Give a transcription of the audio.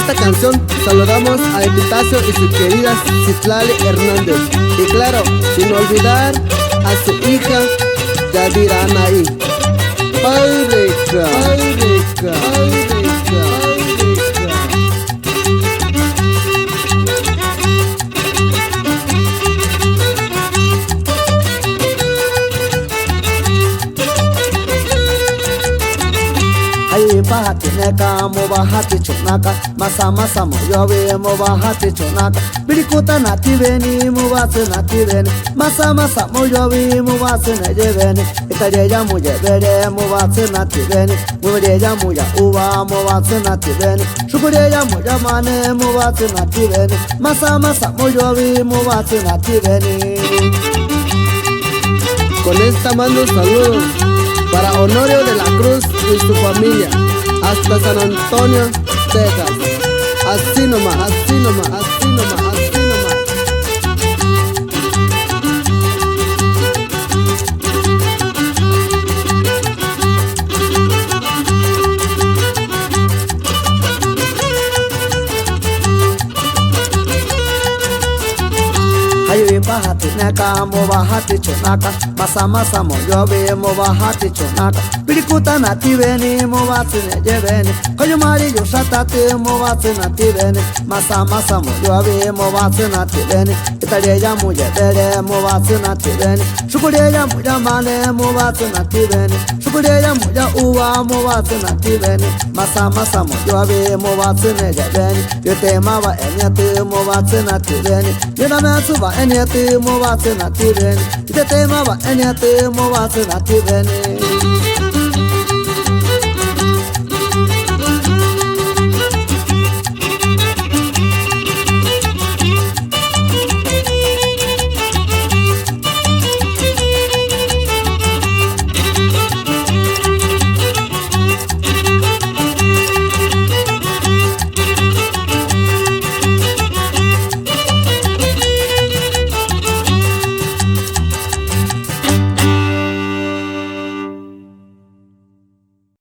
esta canción saludamos a Epitacio y su querida Citlali Hernández. Y claro, sin olvidar a su hija Yadira Anaí. ¡Ay, rica! ¡Ay, rica! ¡Ay, rica! Ay, bahati neka mo bahati chunaka, masa masa mo yobe mo bahati chunaka. Birikuta nati beni mo base nati beni, masa masa mo yobe mo base na jebeni. Itareya mo jebere mo base nati beni, mureya mo ya uwa mo base nati beni, shukureya mo ya mane mo base nati beni, masa masa mo yobe mo base nati beni. Con esta mando saludos para Honorio de la Cruz y su familia, hasta San Antonio, Texas. Así nomás, así nomás, así nomás, así nomás. Ay, bahati neka mo bahati chunaka, masa masa mo yobe mo bahati chunaka. Birikuta nati beni mo base na jebeni, koyo mari yo shatate mo base nati beni, masa masa mo yobe mo base nati beni. Itareya mo jebere mo base nati beni, shukureya mo ya mane mo base nati beni, shukureya mo ya uwa mo base nati beni, masa masa mo yobe mo base na jebeni. Yo te mava enyate mo base nati beni, yo na me suba enyate mo base nati beni, yo te mava enyate mo base nati beni.